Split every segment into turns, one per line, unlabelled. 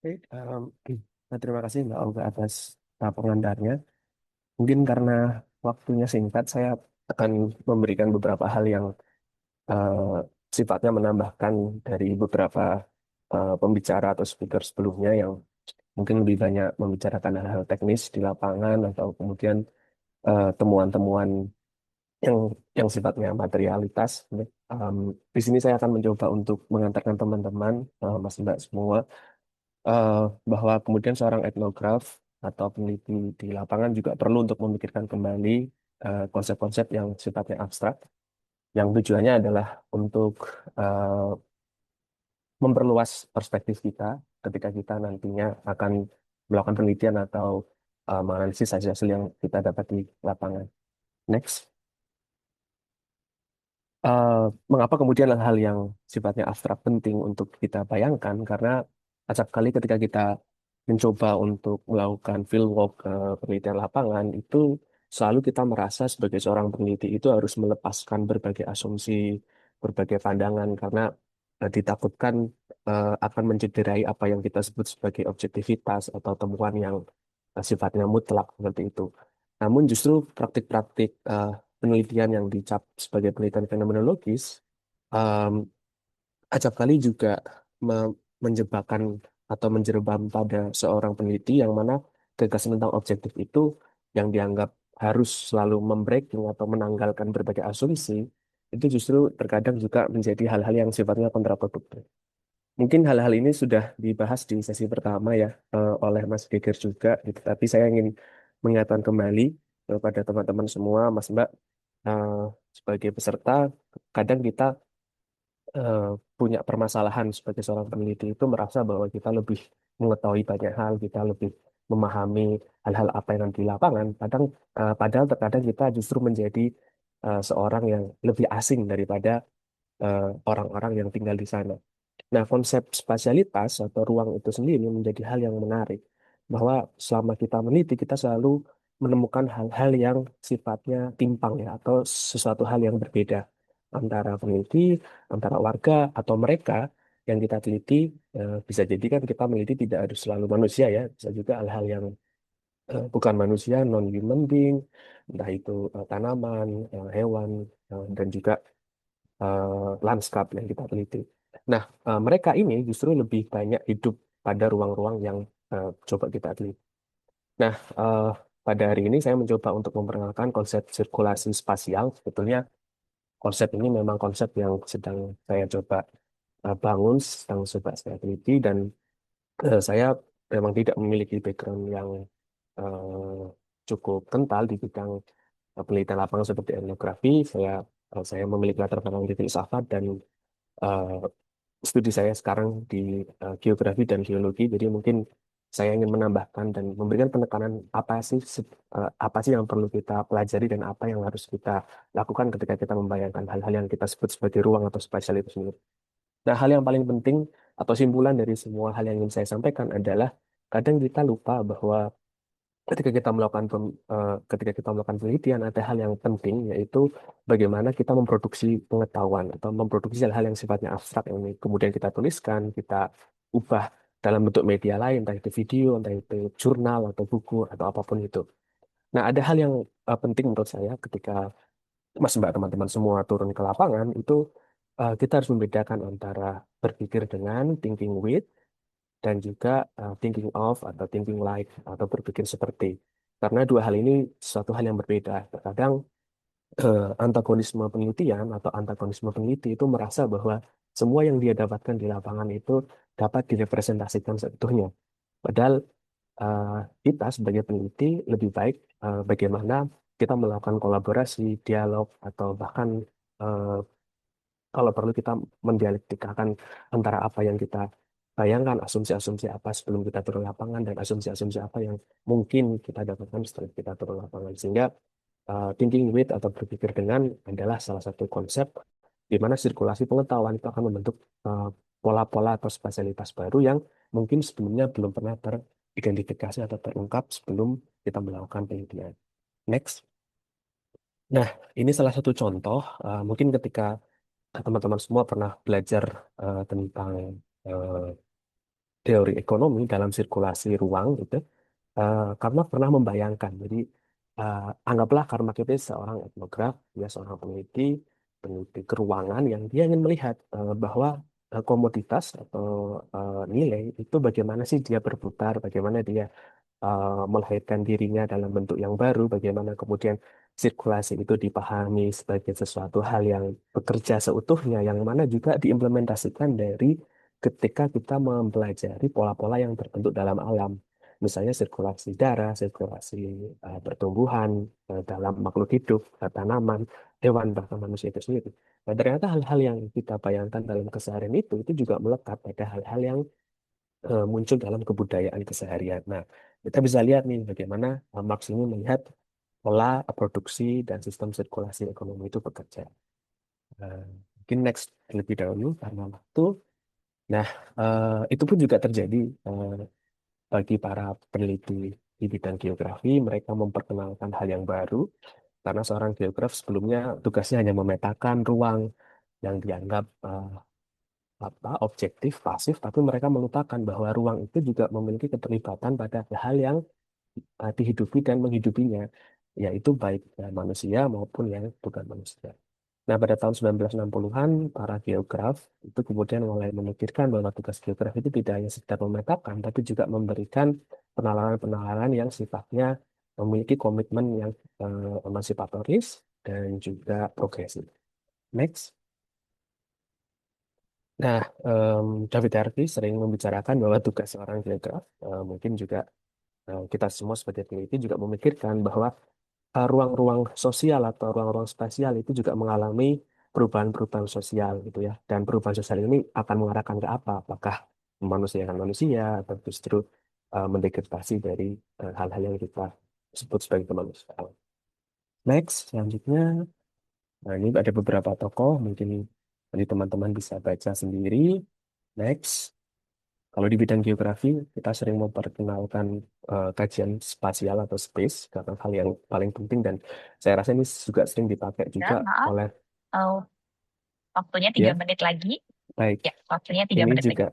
Oke, terima kasih Mbak Olga atas pengantarnya. Mungkin karena waktunya singkat, saya akan memberikan beberapa hal yang eh, sifatnya menambahkan dari beberapa pembicara atau speaker sebelumnya yang mungkin lebih banyak membicarakan hal-hal teknis di lapangan atau kemudian temuan-temuan yang sifatnya materialitas. Di sini saya akan mencoba untuk mengantarkan teman-teman, Mas Mbak semua, eh, bahwa kemudian seorang etnograf atau peneliti di lapangan juga perlu untuk memikirkan kembali konsep-konsep yang sifatnya abstrak, yang tujuannya adalah untuk eh, memperluas perspektif kita ketika kita nantinya akan melakukan penelitian atau menganalisis hasil-hasil yang kita dapat di lapangan. Next. eh, Mengapa kemudian hal-hal yang sifatnya abstrak penting untuk kita bayangkan? Karena acap kali ketika kita mencoba untuk melakukan fieldwork penelitian lapangan, itu selalu kita merasa sebagai seorang peneliti itu harus melepaskan berbagai asumsi, berbagai pandangan, karena ditakutkan akan mencederai apa yang kita sebut sebagai objektivitas atau temuan yang sifatnya mutlak seperti itu. Namun justru praktik-praktik penelitian yang dicap sebagai penelitian fenomenologis um, acap kali juga menjebakkan atau menjerebam pada seorang peneliti yang mana gagasan tentang objektif itu yang dianggap harus selalu membreaking atau menanggalkan berbagai asumsi itu justru terkadang juga menjadi hal-hal yang sifatnya kontraproduktif. Mungkin hal-hal ini sudah dibahas di sesi pertama ya oleh Mas Geger juga gitu. Tapi saya ingin mengingatkan kembali kepada teman-teman semua, Mas Mbak, eh, sebagai peserta, kadang kita eh, punya permasalahan sebagai seorang peneliti itu merasa bahwa kita lebih mengetahui banyak hal, kita lebih memahami hal-hal apa yang ada di lapangan. Padahal terkadang kita justru menjadi seorang yang lebih asing daripada orang-orang yang tinggal di sana. Nah, konsep spasialitas atau ruang itu sendiri menjadi hal yang menarik. Bahwa selama kita meneliti, kita selalu menemukan hal-hal yang sifatnya timpang ya, atau sesuatu hal yang berbeda antara peneliti, antara warga, atau mereka yang kita teliti. Bisa jadi kan kita meneliti tidak harus selalu manusia ya, bisa juga hal-hal yang bukan manusia, non-human being, entah itu tanaman, hewan, dan juga lanskap yang kita teliti. Nah, mereka ini justru lebih banyak hidup pada ruang-ruang yang coba kita teliti. Nah, pada hari ini saya mencoba untuk memperkenalkan konsep sirkulasi spasial. Sebetulnya konsep ini memang konsep yang sedang saya coba bangun, sedang coba saya teliti, dan saya memang tidak memiliki background yang eh, cukup kental di bidang penelitian lapangan seperti etnografi. Saya memiliki latar belakang di filsafat dan eh, studi saya sekarang di geografi dan geologi. Jadi mungkin saya ingin menambahkan dan memberikan penekanan apa sih yang perlu kita pelajari dan apa yang harus kita lakukan ketika kita membayangkan hal-hal yang kita sebut sebagai ruang atau spasial itu sendiri. Nah, hal yang paling penting atau simpulan dari semua hal yang ingin saya sampaikan adalah kadang kita lupa bahwa ketika kita melakukan penelitian ada hal yang penting yaitu bagaimana kita memproduksi pengetahuan atau memproduksi hal-hal yang sifatnya abstrak yang kemudian kita tuliskan, kita ubah dalam bentuk media lain, entah itu video, entah itu jurnal atau buku atau apapun itu. Nah, ada hal yang penting menurut saya ketika Mas Mbak teman-teman semua turun ke lapangan itu kita harus membedakan antara berpikir dengan thinking with dan juga thinking of atau thinking like atau berpikir seperti. Karena dua hal ini suatu hal yang berbeda. Terkadang antagonisme penelitian atau antagonisme peneliti itu merasa bahwa semua yang dia dapatkan di lapangan itu dapat direpresentasikan seutuhnya. Padahal eh, kita sebagai peneliti lebih baik bagaimana kita melakukan kolaborasi, dialog, atau bahkan eh, kalau perlu kita mendialektikakan antara apa yang kita bayangkan, asumsi-asumsi apa sebelum kita turun lapangan, dan asumsi-asumsi apa yang mungkin kita dapatkan setelah kita turun lapangan. Sehingga thinking with atau berpikir dengan adalah salah satu konsep di mana sirkulasi pengetahuan itu akan membentuk eh, pola-pola atau spesialitas baru yang mungkin sebelumnya belum pernah teridentifikasi atau terungkap sebelum kita melakukan penelitian. Next. Nah, ini salah satu contoh, mungkin ketika teman-teman semua pernah belajar tentang eh, teori ekonomi dalam sirkulasi ruang gitu, karena pernah membayangkan. Jadi anggaplah karena kita seorang etnograf, dia seorang peneliti, peneliti keruangan yang dia ingin melihat bahwa komoditas atau nilai itu bagaimana sih dia berputar, bagaimana dia melahirkan dirinya dalam bentuk yang baru, bagaimana kemudian sirkulasi itu dipahami sebagai sesuatu hal yang bekerja seutuhnya, yang mana juga diimplementasikan dari ketika kita mempelajari pola-pola yang terbentuk dalam alam. Misalnya sirkulasi darah, sirkulasi pertumbuhan dalam makhluk hidup, tanaman, hewan, bahkan manusia itu sendiri. Nah, ternyata hal-hal yang kita bayangkan dalam keseharian itu juga melekat pada hal-hal yang muncul dalam kebudayaan keseharian. Nah, kita bisa lihat nih bagaimana Marx ini melihat pola produksi dan sistem sirkulasi ekonomi itu bekerja. Eh, Mungkin next terlebih dahulu karena waktu. Nah, itu pun juga terjadi eh, bagi para peneliti di bidang geografi. Mereka memperkenalkan hal yang baru karena seorang geograf sebelumnya tugasnya hanya memetakan ruang yang dianggap objektif, pasif, tapi mereka melupakan bahwa ruang itu juga memiliki keterlibatan pada hal yang dihidupi dan menghidupinya, yaitu baik manusia maupun yang bukan manusia. Nah, pada tahun 1960-an, para geograf itu kemudian mulai memikirkan bahwa tugas geograf itu tidak hanya sekedar memetakan, tapi juga memberikan penalaran-penalaran yang sifatnya memiliki komitmen yang emansipatoris dan juga progresif. Next. Nah, David Harvey sering membicarakan bahwa tugas seorang geograf, mungkin juga kita semua sebagai peneliti juga memikirkan bahwa ruang-ruang sosial atau ruang-ruang spasial itu juga mengalami perubahan-perubahan sosial gitu ya. Dan perubahan sosial ini akan mengarahkan ke apa? Apakah memanusiakan manusia atau justru mendegradasi dari hal-hal yang kita sebut sebagai kemanusiaan. Next, selanjutnya, nah ini ada beberapa tokoh, mungkin nanti teman-teman bisa baca sendiri. Next, kalau di bidang geografi, kita sering memperkenalkan kajian spasial atau space karena hal yang paling penting dan saya rasa ini juga sering dipakai
Ya,
juga
maaf.
oleh
Oh, waktunya tiga
ya.
menit lagi.
Baik,
Ya, waktunya tiga
ini
menit lagi.
juga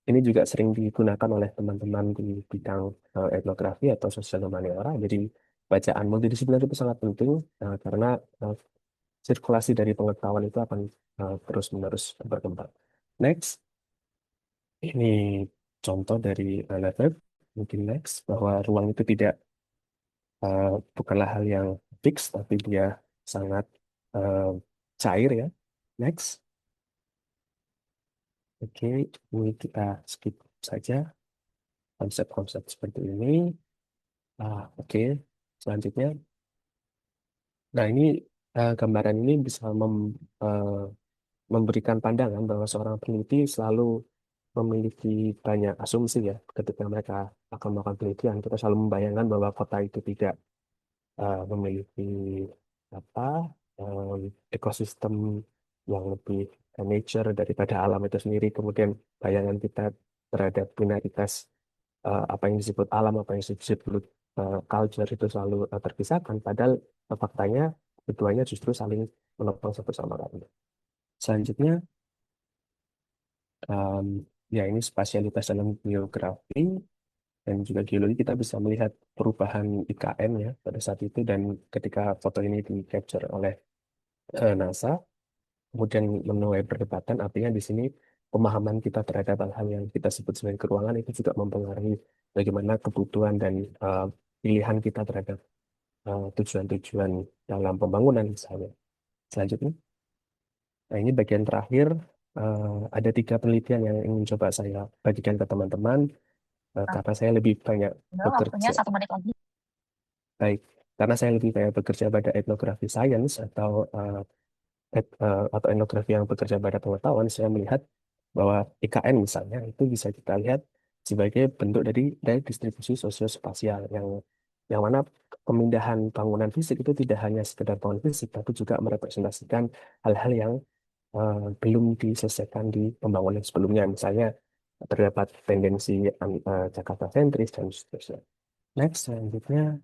ini juga sering digunakan oleh teman-teman di bidang etnografi atau sosial humaniora. Jadi bacaan multidisipliner itu sangat penting karena eh, sirkulasi dari pengetahuan itu akan terus-menerus berkembang. Next, ini contoh dari Lefebvre, mungkin next, bahwa ruang itu tidak eh, bukanlah hal yang fix, tapi dia sangat eh, cair ya. Next, oke, ini kita skip saja konsep-konsep seperti ini. Oke, selanjutnya. Nah, ini gambaran ini bisa eh, memberikan pandangan bahwa seorang peneliti selalu memiliki banyak asumsi ya ketika mereka akan melakukan penelitian. Kita selalu membayangkan bahwa kota itu tidak memiliki apa ekosistem yang lebih nature daripada alam itu sendiri. Kemudian bayangan kita terhadap binaritas apa yang disebut alam, apa yang disebut culture itu selalu terpisahkan. Padahal faktanya keduanya justru saling menopang satu sama lain. Selanjutnya, em, ya ini spasialitas dalam geografi dan juga geologi kita bisa melihat perubahan IKN ya pada saat itu dan ketika foto ini di capture oleh NASA kemudian menuai perdebatan artinya di sini pemahaman kita terhadap hal-hal yang kita sebut sebagai keruangan itu juga mempengaruhi bagaimana kebutuhan dan pilihan kita terhadap tujuan-tujuan dalam pembangunan misalnya. Selanjutnya, nah ini bagian terakhir ada tiga penelitian yang ingin coba saya bagikan ke teman-teman
Nah,
karena saya lebih banyak
udah waktunya
bekerja
1 menit lagi.
baik karena saya lebih banyak bekerja pada etnografi science atau atau etnografi yang bekerja pada pengetahuan, saya melihat bahwa IKN misalnya itu bisa kita lihat sebagai bentuk dari distribusi sosiospasial yang mana pemindahan bangunan fisik itu tidak hanya sekedar bangunan fisik, tapi juga merepresentasikan hal-hal yang belum diselesaikan di pembangunan sebelumnya. Misalnya terdapat tendensi Jakarta sentris dan seterusnya. Next, selanjutnya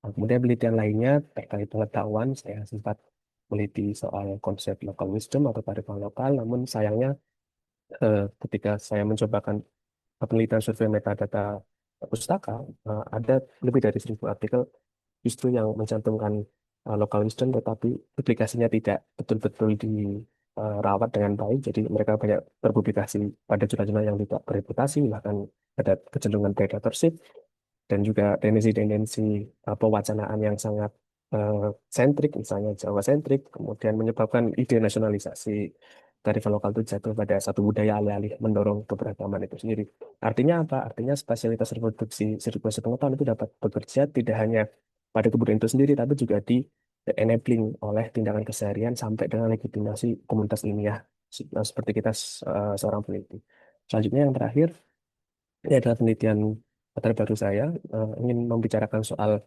kemudian penelitian lainnya terkait pengetahuan, saya sempat meneliti soal konsep local wisdom atau kearifan lokal, namun sayangnya ketika saya mencobakan penelitian survei metadata pustaka, ada lebih dari 1.000 artikel justru yang mencantumkan local wisdom, tetapi publikasinya tidak betul-betul dirawat dengan baik. Jadi mereka banyak berpublikasi pada jurnal-jurnal yang tidak bereputasi, bahkan ada kecenderungan predatorship dan juga tendensi-tendensi pewacanaan yang sangat eh, sentrik, misalnya Jawa sentrik, kemudian menyebabkan ide nasionalisasi kearifan lokal itu jatuh pada satu budaya alih-alih mendorong keberagaman itu sendiri. Artinya apa? Artinya spasialitas reproduksi sirkulasi pengetahuan itu dapat bekerja tidak hanya pada kebudayaan itu sendiri, tapi juga di enabling oleh tindakan keseharian sampai dengan legitimasi komunitas ilmiah seperti kita seorang peneliti. Selanjutnya yang terakhir, ini adalah penelitian terbaru saya, ingin membicarakan soal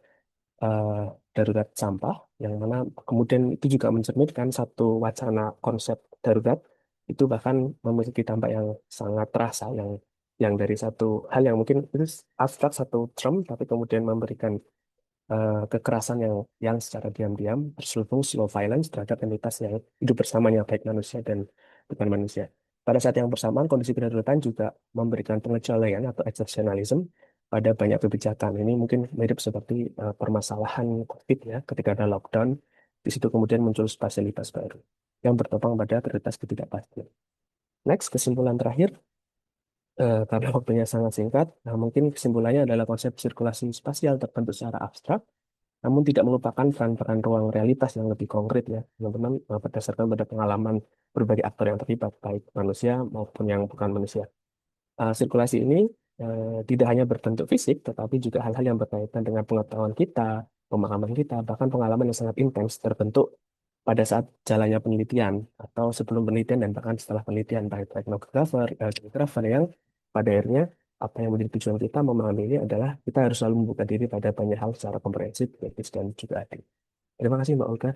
eh, darurat sampah, yang mana kemudian itu juga mencerminkan satu wacana konsep darurat itu bahkan memiliki dampak yang sangat terasa, yang dari satu hal yang mungkin itu abstrak, satu term, tapi kemudian memberikan kekerasan yang secara diam-diam terselubung slow violence terhadap entitas yang hidup bersamanya, baik manusia dan bukan manusia. Pada saat yang bersamaan, kondisi kedaruratan juga memberikan pengecualian atau exceptionalism pada banyak kebijakan. Ini mungkin mirip seperti permasalahan COVID ya, ketika ada lockdown, di situ kemudian muncul fasilitas baru yang bertopang pada prioritas ketidakpastian. Next, kesimpulan terakhir, karena waktunya sangat singkat, nah mungkin kesimpulannya adalah konsep sirkulasi spasial terbentuk secara abstrak namun tidak melupakan peran-peran ruang realitas yang lebih konkret ya, teman-teman, berdasarkan pada pengalaman berbagai aktor yang terlibat, baik manusia maupun yang bukan manusia. Sirkulasi ini tidak hanya berbentuk fisik, tetapi juga hal-hal yang berkaitan dengan pengetahuan kita, pemahaman kita, bahkan pengalaman yang sangat intens terbentuk pada saat jalannya penelitian atau sebelum penelitian dan bahkan setelah penelitian, baik etnografer, geografer yang pada akhirnya apa yang menjadi tujuan kita memahami ini adalah kita harus selalu membuka diri pada banyak hal secara komprehensif, kritis, dan juga adil. Terima kasih Mbak Olga.